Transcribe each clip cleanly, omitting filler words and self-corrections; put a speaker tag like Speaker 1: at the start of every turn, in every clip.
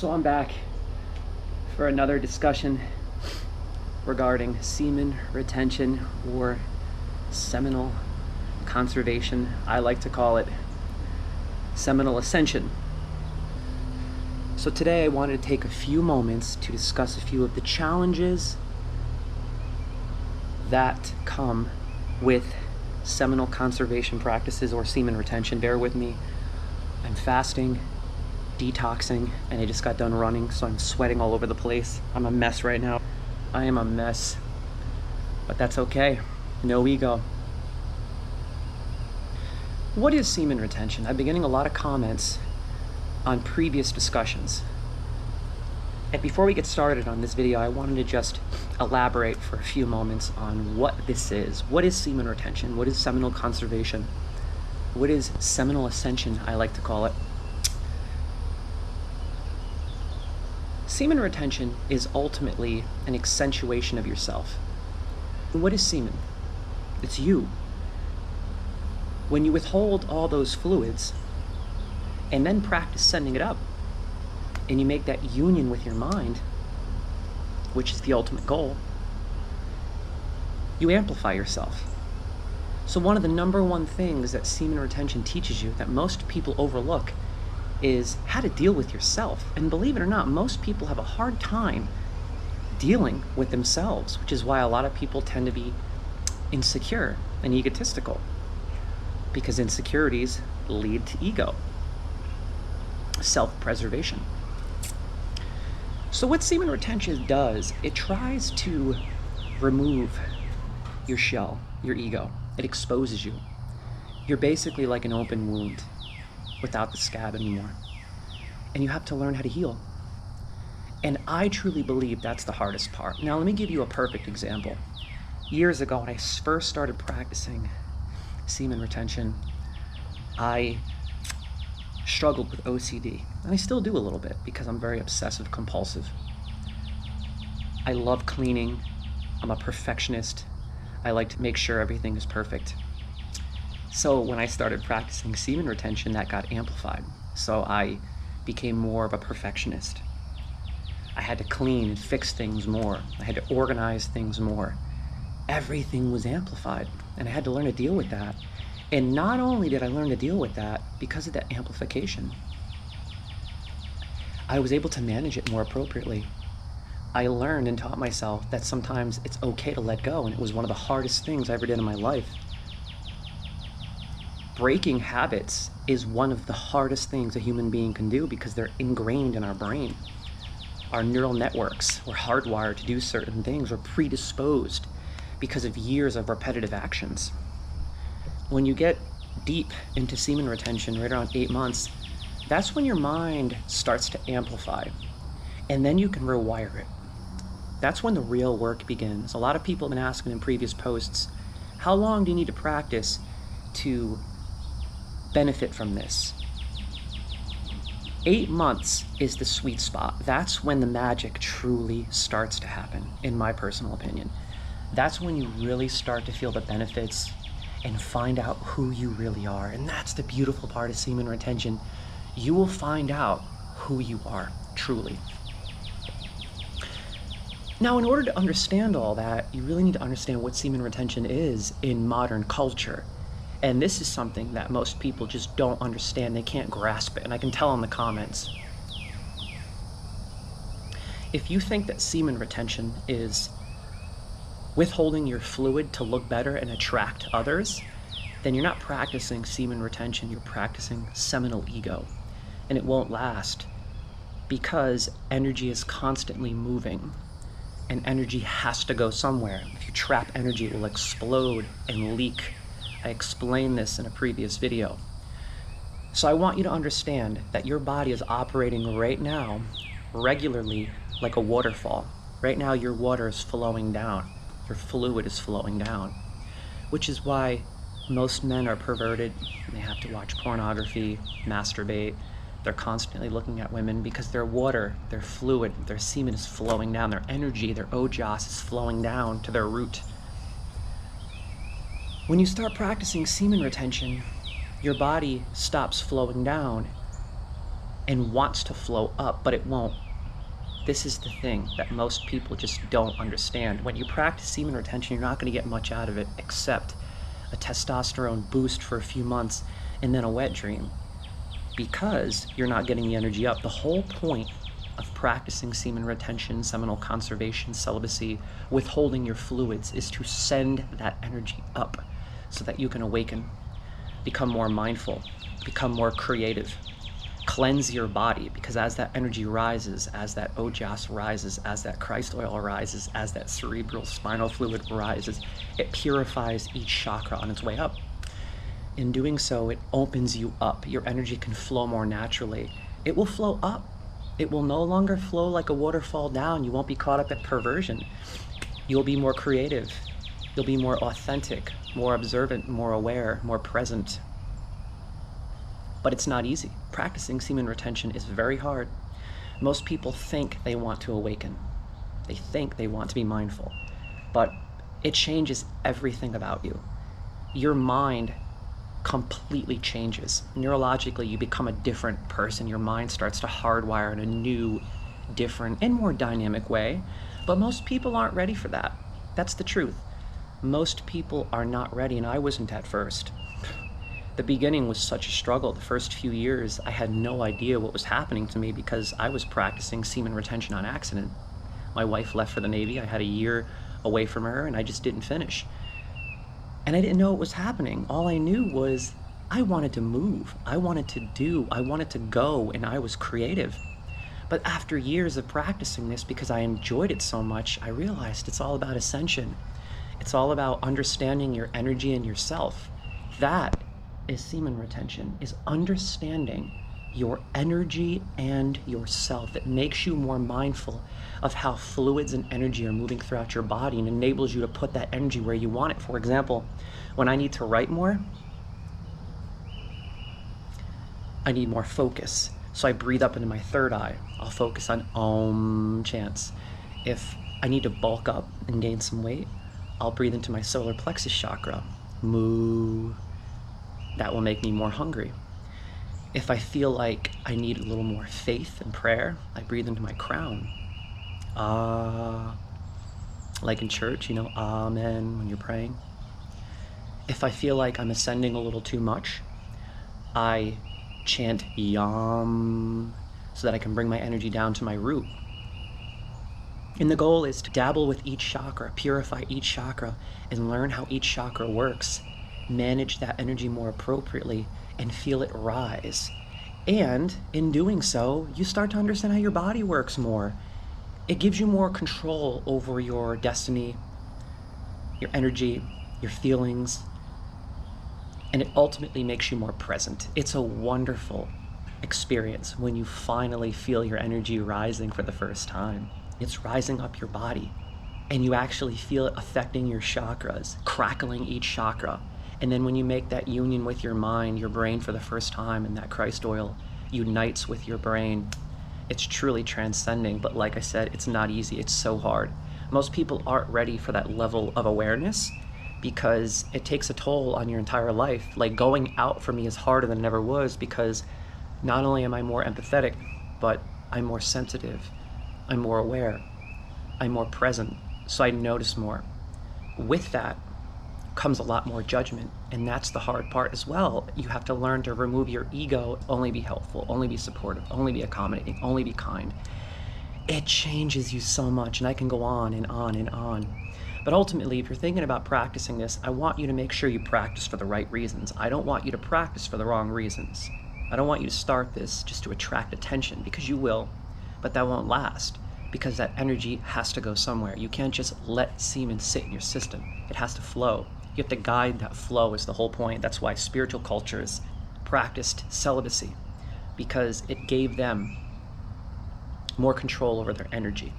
Speaker 1: So I'm back for another discussion regarding semen retention or seminal conservation. I like to call it seminal ascension. So today I wanted to take a few moments to discuss a few of the challenges that come with seminal conservation practices or semen retention. Bear with me. I'm fasting, detoxing, and I just got done running, so I'm sweating all over the place. I'm a mess right now. I am a mess, but that's okay. No ego. What is semen retention? I've been getting a lot of comments on previous discussions. And before we get started on this video, I wanted to just elaborate for a few moments on what this is. What is semen retention? What is seminal conservation? What is seminal ascension, I like to call it? Semen retention is ultimately an accentuation of yourself. What is semen? It's you. When you withhold all those fluids and then practice sending it up, and you make that union with your mind, which is the ultimate goal, you amplify yourself. So one of the number one things that semen retention teaches you that most people overlook is how to deal with yourself. And believe it or not, most people have a hard time dealing with themselves, which is why a lot of people tend to be insecure and egotistical, because insecurities lead to ego, self-preservation. So what semen retention does, it tries to remove your shell, your ego. It exposes you. You're basically like an open wound without the scab anymore. And you have to learn how to heal. And I truly believe that's the hardest part. Now, let me give you a perfect example. Years ago, when I first started practicing semen retention, I struggled with OCD. And I still do a little bit because I'm very obsessive compulsive. I love cleaning. I'm a perfectionist. I like to make sure everything is perfect. So when I started practicing semen retention, that got amplified. So I became more of a perfectionist. I had to clean and fix things more. I had to organize things more. Everything was amplified, and I had to learn to deal with that. And not only did I learn to deal with that, because of that amplification, I was able to manage it more appropriately. I learned and taught myself that sometimes it's okay to let go, and it was one of the hardest things I ever did in my life. Breaking habits is one of the hardest things a human being can do because they're ingrained in our brain. Our neural networks, we're hardwired to do certain things. We're predisposed because of years of repetitive actions. When you get deep into semen retention, right around 8 months, that's when your mind starts to amplify, and then you can rewire it. That's when the real work begins. A lot of people have been asking in previous posts, how long do you need to practice to benefit from this? 8 months is the sweet spot. That's when the magic truly starts to happen, in my personal opinion. That's when you really start to feel the benefits and find out who you really are. And that's the beautiful part of semen retention. You will find out who you are, truly. Now, in order to understand all that, you really need to understand what semen retention is in modern culture. And this is something that most people just don't understand. They can't grasp it, and I can tell in the comments. If you think that semen retention is withholding your fluid to look better and attract others, then you're not practicing semen retention, you're practicing seminal ego. And it won't last because energy is constantly moving. And energy has to go somewhere. If you trap energy, it will explode and leak. I explained this in a previous video. So I want you to understand that your body is operating right now regularly like a waterfall. Right now your water is flowing down. Your fluid is flowing down. Which is why most men are perverted. They have to watch pornography, masturbate. They're constantly looking at women because their water, their fluid, their semen is flowing down. Their energy, their ojas is flowing down to their root. When you start practicing semen retention, your body stops flowing down and wants to flow up, but it won't. This is the thing that most people just don't understand. When you practice semen retention, you're not going to get much out of it except a testosterone boost for a few months and then a wet dream, because you're not getting the energy up. The whole point of practicing semen retention, seminal conservation, celibacy, withholding your fluids, is to send that energy up so that you can awaken, become more mindful, become more creative, cleanse your body, because as that energy rises, as that ojas rises, as that Christ oil rises, as that cerebral spinal fluid rises, it purifies each chakra on its way up. In doing so, it opens you up. Your energy can flow more naturally. It will flow up. It will no longer flow like a waterfall down. You won't be caught up at perversion. You'll be more creative. You'll be more authentic, more observant, more aware, more present. But it's not easy. Practicing semen retention is very hard. Most people think they want to awaken. They think they want to be mindful. But it changes everything about you. Your mind completely changes. Neurologically, you become a different person. Your mind starts to hardwire in a new, different, and more dynamic way. But most people aren't ready for that. That's the truth. Most people are not ready, and I wasn't at first. The beginning was such a struggle. The first few years, I had no idea what was happening to me because I was practicing semen retention on accident. My wife left for the Navy. I had a year away from her, and I just didn't finish. And I didn't know what was happening. All I knew was I wanted to move. I wanted to do. I wanted to go, and I was creative. But after years of practicing this, because I enjoyed it so much, I realized it's all about ascension. It's all about understanding your energy and yourself. That is semen retention, is understanding your energy and yourself. It makes you more mindful of how fluids and energy are moving throughout your body and enables you to put that energy where you want it. For example, when I need to write more, I need more focus. So I breathe up into my third eye. I'll focus on Om chants. If I need to bulk up and gain some weight, I'll breathe into my solar plexus chakra. Moo. That will make me more hungry. If I feel like I need a little more faith and prayer, I breathe into my crown. Like in church, you know, amen when you're praying. If I feel like I'm ascending a little too much, I chant yam so that I can bring my energy down to my root. And the goal is to dabble with each chakra, purify each chakra, and learn how each chakra works. Manage that energy more appropriately and feel it rise. And in doing so, you start to understand how your body works more. It gives you more control over your destiny, your energy, your feelings, and it ultimately makes you more present. It's a wonderful experience when you finally feel your energy rising for the first time. It's rising up your body, and you actually feel it affecting your chakras, crackling each chakra. And then when you make that union with your mind, your brain for the first time, and that Christ oil unites with your brain, it's truly transcending. But like I said, it's not easy. It's so hard. Most people aren't ready for that level of awareness because it takes a toll on your entire life. Like going out for me is harder than it ever was because not only am I more empathetic, but I'm more sensitive, I'm more aware, I'm more present, so I notice more. With that comes a lot more judgment, and that's the hard part as well. You have to learn to remove your ego, only be helpful, only be supportive, only be accommodating, only be kind. It changes you so much, and I can go on and on and on. But ultimately, if you're thinking about practicing this, I want you to make sure you practice for the right reasons. I don't want you to practice for the wrong reasons. I don't want you to start this just to attract attention, because you will, but that won't last, because that energy has to go somewhere. You can't just let semen sit in your system. It has to flow. You have to guide that flow is the whole point. That's why spiritual cultures practiced celibacy, because it gave them more control over their energy,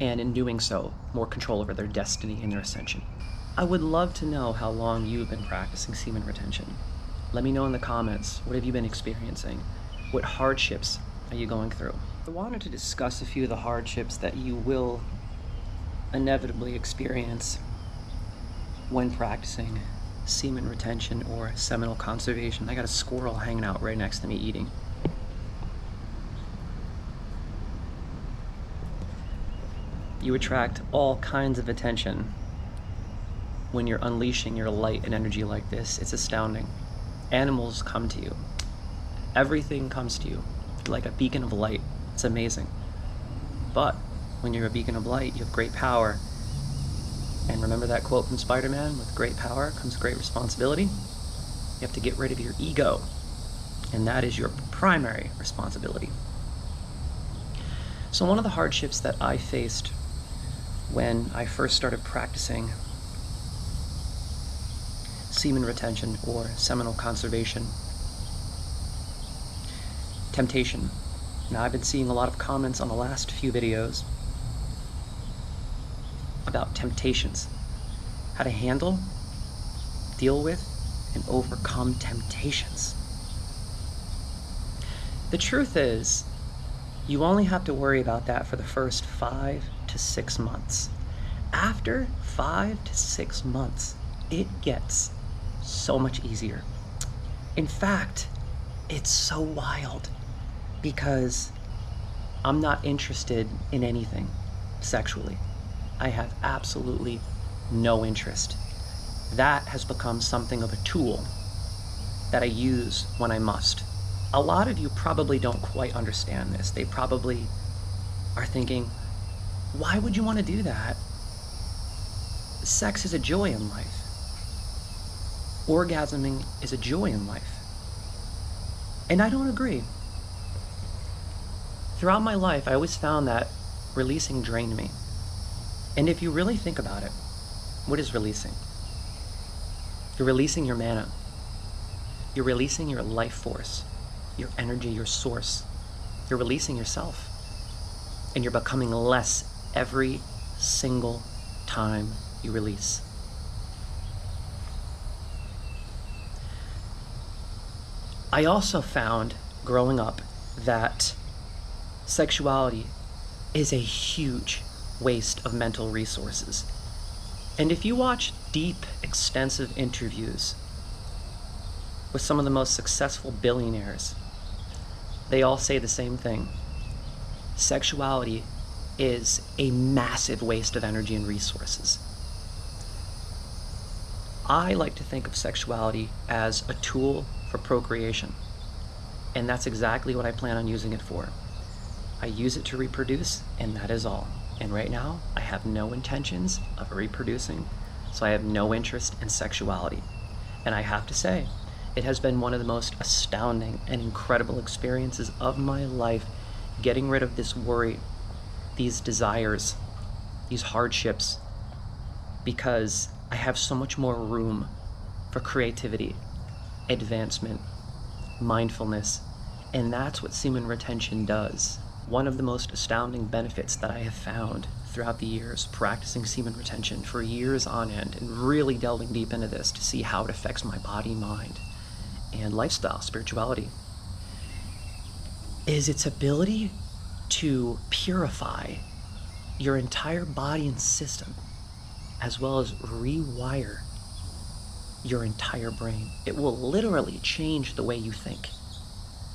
Speaker 1: and in doing so, more control over their destiny and their ascension. I would love to know how long you've been practicing semen retention. Let me know in the comments. What have you been experiencing? What hardships are you going through? I wanted to discuss a few of the hardships that you will inevitably experience when practicing semen retention or seminal conservation. I got a squirrel hanging out right next to me eating. You attract all kinds of attention when you're unleashing your light and energy like this. It's astounding. Animals come to you. Everything comes to you like a beacon of light. It's amazing. But when you're a beacon of light, you have great power. And remember that quote from Spider-Man, with great power comes great responsibility. You have to get rid of your ego. And that is your primary responsibility. So one of the hardships that I faced when I first started practicing semen retention or seminal conservation, temptation. Now, I've been seeing a lot of comments on the last few videos about temptations, how to handle, deal with, and overcome temptations. The truth is, you only have to worry about that for the first 5 to 6 months. After 5 to 6 months, it gets so much easier. In fact, it's so wild because I'm not interested in anything sexually. I have absolutely no interest. That has become something of a tool that I use when I must. A lot of you probably don't quite understand this. They probably are thinking, why would you want to do that? Sex is a joy in life. Orgasming is a joy in life. And I don't agree. Throughout my life, I always found that releasing drained me. And if you really think about it, what is releasing? You're releasing your mana. You're releasing your life force, your energy, your source. You're releasing yourself. And you're becoming less every single time you release. I also found growing up that sexuality is a huge waste of mental resources. And if you watch deep, extensive interviews with some of the most successful billionaires, they all say the same thing. Sexuality is a massive waste of energy and resources. I like to think of sexuality as a tool for procreation, and that's exactly what I plan on using it for. I use it to reproduce, and that is all. And right now, I have no intentions of reproducing, so I have no interest in sexuality. And I have to say, it has been one of the most astounding and incredible experiences of my life, getting rid of this worry, these desires, these hardships, because I have so much more room for creativity, advancement, mindfulness, and that's what semen retention does. One of the most astounding benefits that I have found throughout the years practicing semen retention for years on end and really delving deep into this to see how it affects my body, mind, and lifestyle, spirituality, is its ability to purify your entire body and system, as well as rewire your entire brain. It will literally change the way you think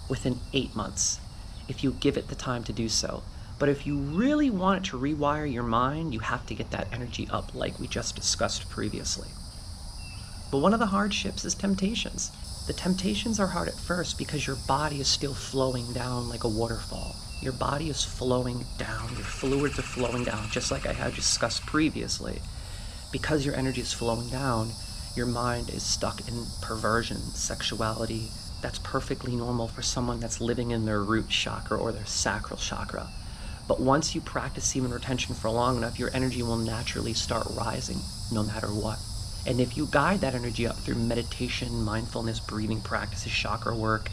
Speaker 1: within 8 months if you give it the time to do so. But if you really want it to rewire your mind, you have to get that energy up like we just discussed previously. But one of the hardships is temptations. The temptations are hard at first because your body is still flowing down like a waterfall. Your body is flowing down, your fluids are flowing down, just like I had discussed previously. Because your energy is flowing down, your mind is stuck in perversion, sexuality. That's perfectly normal for someone that's living in their root chakra or their sacral chakra. But once you practice semen retention for long enough, your energy will naturally start rising no matter what. And if you guide that energy up through meditation, mindfulness, breathing practices, chakra work,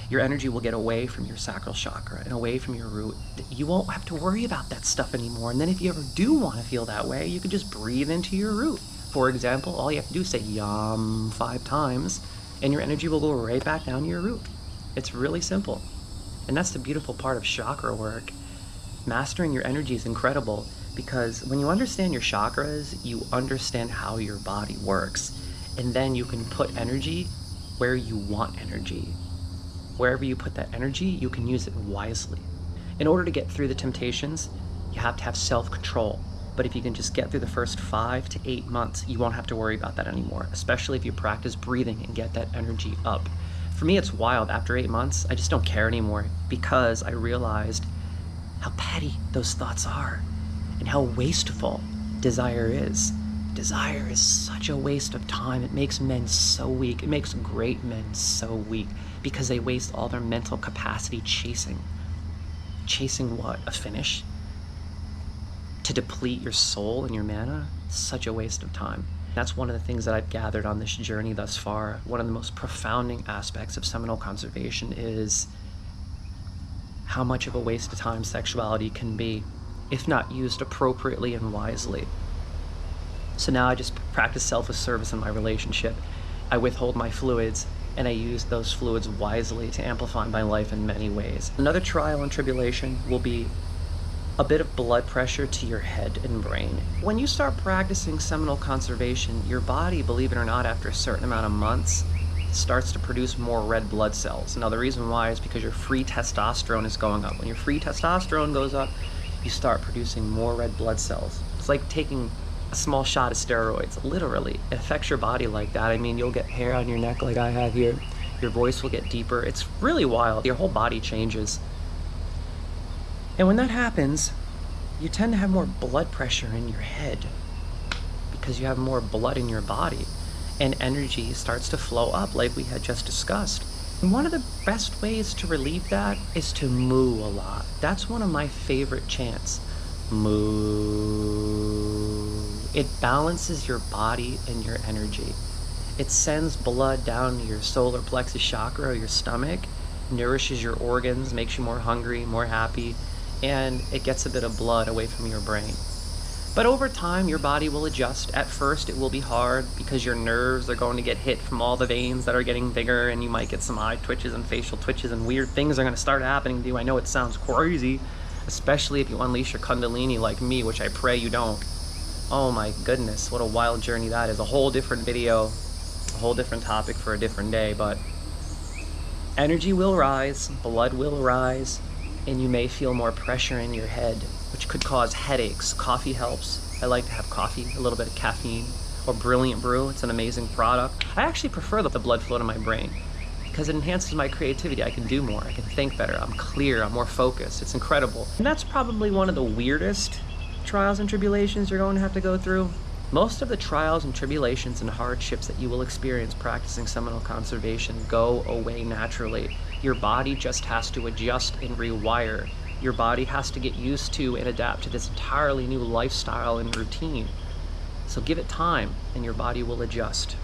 Speaker 1: your energy will get away from your sacral chakra and away from your root. You won't have to worry about that stuff anymore. And then if you ever do want to feel that way, you can just breathe into your root. For example, all you have to do is say yum 5 times, and your energy will go right back down to your root. It's really simple. And that's the beautiful part of chakra work. Mastering your energy is incredible because when you understand your chakras, you understand how your body works. And then you can put energy where you want energy. Wherever you put that energy, you can use it wisely. In order to get through the temptations, You have to have self-control. But if you can just get through the first 5 to 8 months, you won't have to worry about that anymore, especially if you practice breathing and get that energy up. For me, it's wild. After 8 months, I just don't care anymore because I realized how petty those thoughts are and how wasteful desire is. Desire is such a waste of time. It makes men so weak. It makes great men so weak because they waste all their mental capacity chasing. Chasing what? A finish? To deplete your soul and your mana? Such a waste of time. That's one of the things that I've gathered on this journey thus far. One of the most profounding aspects of seminal conservation is how much of a waste of time sexuality can be if not used appropriately and wisely. So now I just practice selfless service in my relationship. I withhold my fluids and I use those fluids wisely to amplify my life in many ways. Another trial and tribulation will be a bit of blood pressure to your head and brain. When you start practicing seminal conservation, your body, believe it or not, after a certain amount of months, starts to produce more red blood cells. Now the reason why is because your free testosterone is going up. When your free testosterone goes up, you start producing more red blood cells. It's like taking a small shot of steroids, literally. It affects your body like that. I mean, you'll get hair on your neck like I have here. Your voice will get deeper. It's really wild. Your whole body changes. And when that happens, you tend to have more blood pressure in your head because you have more blood in your body and energy starts to flow up like we had just discussed. And one of the best ways to relieve that is to moo a lot. That's one of my favorite chants. Moo. It balances your body and your energy. It sends blood down to your solar plexus chakra or your stomach, nourishes your organs, makes you more hungry, more happy, and it gets a bit of blood away from your brain. But over time, your body will adjust. At first, it will be hard because your nerves are going to get hit from all the veins that are getting bigger, and you might get some eye twitches and facial twitches, and weird things are going to start happening to you. I know it sounds crazy, especially if you unleash your Kundalini like me, which I pray you don't. Oh my goodness, what a wild journey that is. A whole different video, a whole different topic for a different day, but energy will rise, blood will rise, and you may feel more pressure in your head, which could cause headaches. Coffee helps. I like to have coffee, a little bit of caffeine, or Brilliant Brew. It's an amazing product. I actually prefer the blood flow to my brain because it enhances my creativity. I can do more. I can think better. I'm clear. I'm more focused. It's incredible. And that's probably one of the weirdest trials and tribulations you're going to have to go through. Most of the trials and tribulations and hardships that you will experience practicing seminal conservation go away naturally. Your body just has to adjust and rewire. Your body has to get used to and adapt to this entirely new lifestyle and routine. So give it time and your body will adjust.